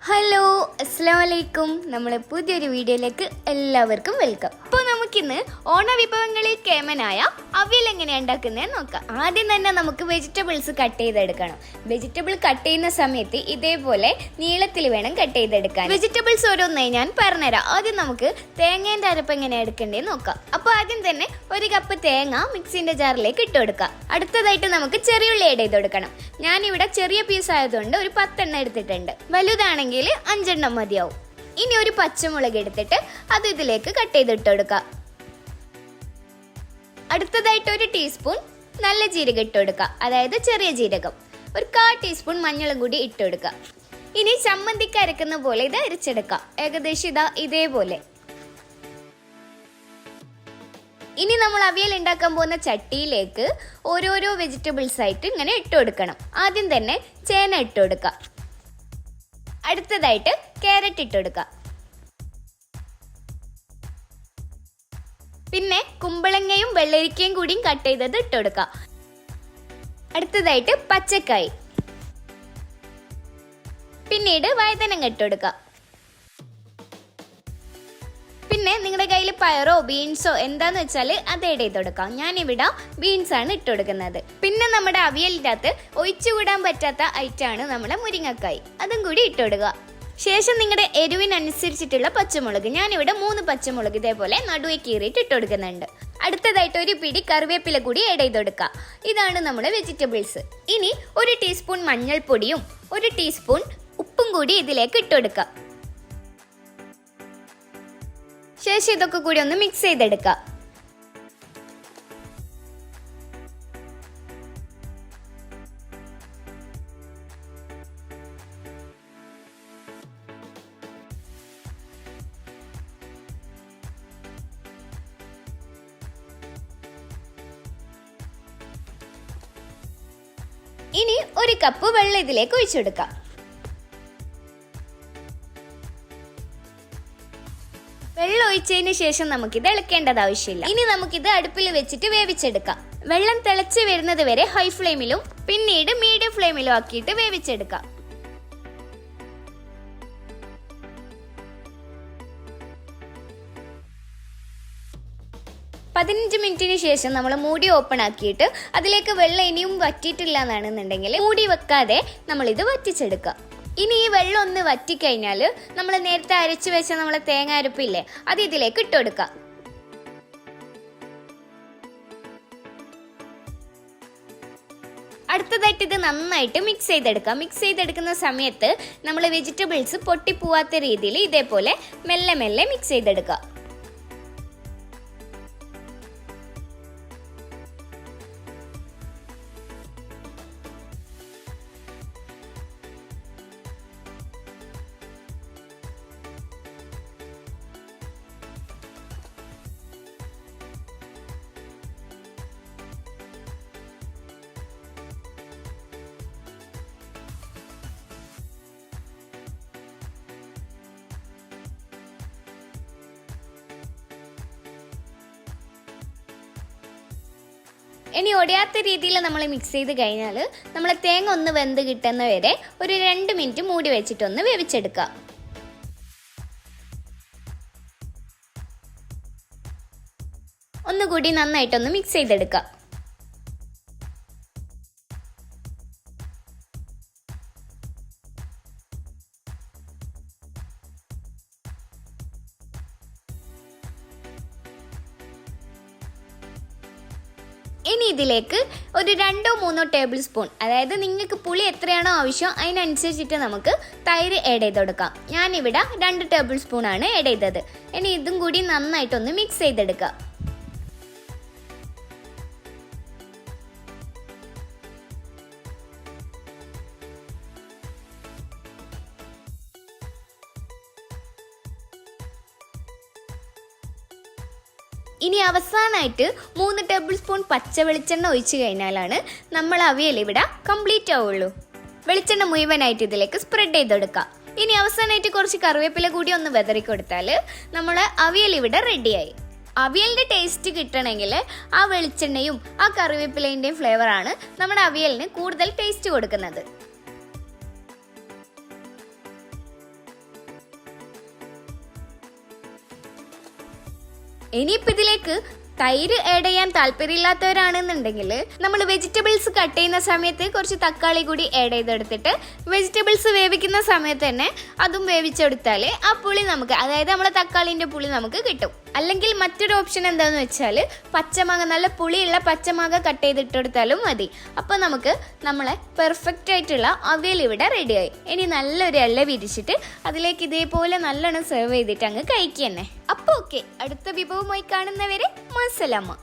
Hello, അസ്സലാമു അലൈക്കും. നമ്മളെ പുതിയൊരു വീഡിയോയിലേക്ക് എല്ലാവർക്കും വെൽക്കം. അപ്പോൾ നമുക്കിന്ന് ഓണവിഭവങ്ങളിൽ കേമനായ അവിയൽ എങ്ങനെയാണ് ഉണ്ടാക്കുന്നതെന്ന് നോക്കാം. ആദ്യം തന്നെ നമുക്ക് വെജിറ്റബിൾസ് കട്ട് ചെയ്തെടുക്കണം. വെജിറ്റബിൾ കട്ട് ചെയ്യുന്ന സമയത്ത് ഇതേപോലെ നീളത്തിൽ വേണം കട്ട് ചെയ്തെടുക്കാൻ. വെജിറ്റബിൾസ് ഓരോന്നായി ഞാൻ പറഞ്ഞുതരാം. ആദ്യം നമുക്ക് തേങ്ങേൻ്റെ അരപ്പ് എങ്ങനെയാണ് എടുക്കേണ്ടതെന്ന് നോക്കാം. അപ്പോൾ ആദ്യം തന്നെ 1 കപ്പ് തേങ്ങ മിക്സിൻ്റെ ജാറിലേക്ക് ഇട്ട് കൊടുക്കാം. അടുത്തതായിട്ട് നമുക്ക് ചെറിയുള്ളി ആഡ് ചെയ്ത് കൊടുക്കണം. ഞാനിവിടെ ചെറിയ പീസ് ആയതുകൊണ്ട് ഒരു 10 എണ്ണം എടുത്തിട്ടുണ്ട്. വലുതാണെങ്കിൽ 5 എണ്ണം മതിയാവും. ഇനി ഒരു പച്ചമുളക് എടുത്തിട്ട് അത് ഇതിലേക്ക് കട്ട് ചെയ്തിട്ട് കൊടുക്കുക. അടുത്തതായിട്ട് 1 ടീസ്പൂൺ നല്ല ജീരകം ഇട്ട് കൊടുക്കുക, അതായത് ചെറിയ ജീരകം. ഒരു 1/4 ടീസ്പൂൺ മഞ്ഞളും കൂടി ഇട്ട് കൊടുക്കുക. ഇനി ചമ്മന്തിക്ക് അരക്കുന്ന പോലെ ഇത് അരച്ചെടുക്കുക. ഏകദേശം ഇതേപോലെ. ഇനി നമ്മൾ അവിയൽ ഉണ്ടാക്കാൻ പോകുന്ന ചട്ടിയിലേക്ക് ഓരോരോ വെജിറ്റബിൾസ് ആയിട്ട് ഇങ്ങനെ ഇട്ട് കൊടുക്കണം. ആദ്യം തന്നെ ചേന ഇട്ട് കൊടുക്കുക. അടുത്തതായിട്ട് ക്യാരറ്റ് ഇട്ട് കൊടുക്കുക. പിന്നെ കുമ്പളങ്ങയും വെള്ളരിക്കയും കൂടിയും കട്ട് ചെയ്തത് ഇട്ട് കൊടുക്കുക. അടുത്തതായിട്ട് പച്ചക്കായ്, പിന്നീട് വഴുതനങ്ങ ഇട്ട് കൊടുക്കുക. പിന്നെ നിങ്ങളുടെ കയ്യിൽ പയറോ ബീൻസോ എന്താന്ന് വെച്ചാൽ അത് ആഡ് ചെയ്ത് കൊടുക്കാം. ഞാനിവിടെ ബീൻസ് ആണ് ഇട്ട് കൊടുക്കുന്നത്. പിന്നെ നമ്മുടെ അവിയലിൻ്റെ അകത്ത് ഒഴിച്ചുകൂടാൻ പറ്റാത്ത ഐറ്റമാണ് നമ്മുടെ മുരിങ്ങക്കായ്, അതും കൂടി ഇട്ട് കൊടുക്കുക. ശേഷം നിങ്ങളുടെ എരിവിനനുസരിച്ചിട്ടുള്ള പച്ചമുളക്, ഞാനിവിടെ 3 പച്ചമുളക് ഇതേപോലെ നടുവേ കീറിയിട്ട് ഇട്ട് കൊടുക്കുന്നുണ്ട്. അടുത്തതായിട്ട് 1 പിടി കറിവേപ്പില കൂടി ആഡ് ചെയ്ത് കൊടുക്കുക. ഇതാണ് നമ്മുടെ വെജിറ്റബിൾസ്. ഇനി 1 ടീസ്പൂൺ മഞ്ഞൾപ്പൊടിയും 1 ടീസ്പൂൺ ഉപ്പും കൂടി ഇതിലേക്ക് ഇട്ട് കൊടുക്കുക. ശേഷം ഇതൊക്കെ കൂടി ഒന്ന് മിക്സ് ചെയ്തെടുക്കുക. ഇനി 1 കപ്പ് വെള്ളം ഇതിലേക്ക് ഒഴിച്ചു കൊടുക്കാം. വെള്ളം ഒഴിച്ചതിന് ശേഷം നമുക്കിത് ഇളക്കേണ്ടത് ആവശ്യമില്ല. ഇനി നമുക്കിത് അടുപ്പിൽ വെച്ചിട്ട് വേവിച്ചെടുക്കാം. വെള്ളം തിളച്ച് വരുന്നത് വരെ ഹൈ ഫ്ലെയിമിലും പിന്നീട് മീഡിയം ഫ്ലെയിമിലും ആക്കിയിട്ട് വേവിച്ചെടുക്കാം. പതിനഞ്ച് മിനിറ്റിന് ശേഷം നമ്മൾ മൂടി ഓപ്പൺ ആക്കിയിട്ട് അതിലേക്ക് വെള്ളം ഇനിയും വറ്റിയിട്ടില്ല എന്നാണെന്നുണ്ടെങ്കിൽ മൂടി വെക്കാതെ നമ്മളിത് വറ്റിച്ചെടുക്കുക. ഇനി ഈ വെള്ളം ഒന്ന് വറ്റിക്കഴിഞ്ഞാൽ നമ്മൾ നേരത്തെ അരച്ചു വെച്ച നമ്മളെ തേങ്ങ അരപ്പില്ലേ, അത് ഇതിലേക്ക് ഇട്ട് കൊടുക്കുക. അടുത്തതായിട്ട് ഇത് നന്നായിട്ട് മിക്സ് ചെയ്തെടുക്കുക. മിക്സ് ചെയ്തെടുക്കുന്ന സമയത്ത് നമ്മൾ വെജിറ്റബിൾസ് പൊട്ടിപ്പോവാത്ത രീതിയിൽ ഇതേപോലെ മെല്ലെ മെല്ലെ മിക്സ് ചെയ്തെടുക്കുക. ഇനി ഒടിയാത്ത രീതിയിൽ നമ്മൾ മിക്സ് ചെയ്ത് കഴിഞ്ഞാൽ നമ്മളെ തേങ്ങ ഒന്ന് വെന്ത് കിട്ടുന്ന വരെ ഒരു 2 മിനിറ്റ് മൂടി വെച്ചിട്ടൊന്ന് വേവിച്ചെടുക്കുക. ഒന്നുകൂടി നന്നായിട്ടൊന്ന് മിക്സ് ചെയ്തെടുക്കുക. ഇനി ഇതിലേക്ക് ഒരു 2-3 ടേബിൾ സ്പൂൺ, അതായത് നിങ്ങൾക്ക് പുളി എത്രയാണോ ആവശ്യം അതിനനുസരിച്ചിട്ട് നമുക്ക് തൈര് ആഡ് ചെയ്ത് കൊടുക്കാം. ഞാനിവിടെ 2 ടേബിൾ സ്പൂൺ ആണ് ആഡ് ചെയ്തത്. ഇനി ഇതും കൂടി നന്നായിട്ടൊന്ന് മിക്സ് ചെയ്തെടുക്കുക. ഇനി അവസാനമായിട്ട് 3 ടേബിൾ സ്പൂൺ പച്ച വെളിച്ചെണ്ണ ഒഴിച്ചു കഴിഞ്ഞാലാണ് നമ്മൾ അവിയൽ ഇവിടെ കംപ്ലീറ്റ് ആവുള്ളൂ. വെളിച്ചെണ്ണ മുഴുവനായിട്ട് ഇതിലേക്ക് സ്പ്രെഡ് ചെയ്തെടുക്കാം. ഇനി അവസാനമായിട്ട് കുറച്ച് കറിവേപ്പില കൂടി ഒന്ന് വെതറി കൊടുത്താൽ നമ്മൾ അവിയൽ ഇവിടെ റെഡിയായി. അവിയലിൻ്റെ ടേസ്റ്റ് കിട്ടണമെങ്കിൽ ആ വെളിച്ചെണ്ണയും ആ കറിവേപ്പിലേൻ്റെയും ഫ്ലേവറാണ് നമ്മുടെ അവിയലിന് കൂടുതൽ ടേസ്റ്റ് കൊടുക്കുന്നത്. ഇനിയിപ്പോൾ ഇതിലേക്ക് തൈര് ആഡ് ചെയ്യാൻ താല്പര്യമില്ലാത്തവരാണെന്നുണ്ടെങ്കിൽ നമ്മൾ വെജിറ്റബിൾസ് കട്ട് ചെയ്യുന്ന സമയത്ത് കുറച്ച് തക്കാളി കൂടി ആഡ് ചെയ്തെടുത്തിട്ട് വെജിറ്റബിൾസ് വേവിക്കുന്ന സമയത്ത് തന്നെ അതും വേവിച്ചെടുത്താൽ ആ പുളി നമുക്ക്, അതായത് നമ്മളെ തക്കാളിൻ്റെ പുളി നമുക്ക് കിട്ടും. അല്ലെങ്കിൽ മറ്റൊരു ഓപ്ഷൻ എന്താണെന്ന് വെച്ചാൽ പച്ചമാങ്ങ, നല്ല പുളിയുള്ള പച്ചമാങ്ങ കട്ട് ചെയ്തിട്ടെടുത്താലും മതി. അപ്പോൾ നമുക്ക് നമ്മളെ പെർഫെക്റ്റ് ആയിട്ടുള്ള അവിയൽ ഇവിടെ റെഡിയായി. ഇനി നല്ലൊരു ഇല വിരിച്ചിട്ട് അതിലേക്ക് ഇതേപോലെ നല്ലോണം സെർവ് ചെയ്തിട്ട് അങ്ങ് കഴിക്കുക തന്നെ. അപ്പോൾ ഓക്കെ, അടുത്ത വിഭവമായി കാണുന്നവരെ മസലമ്മ.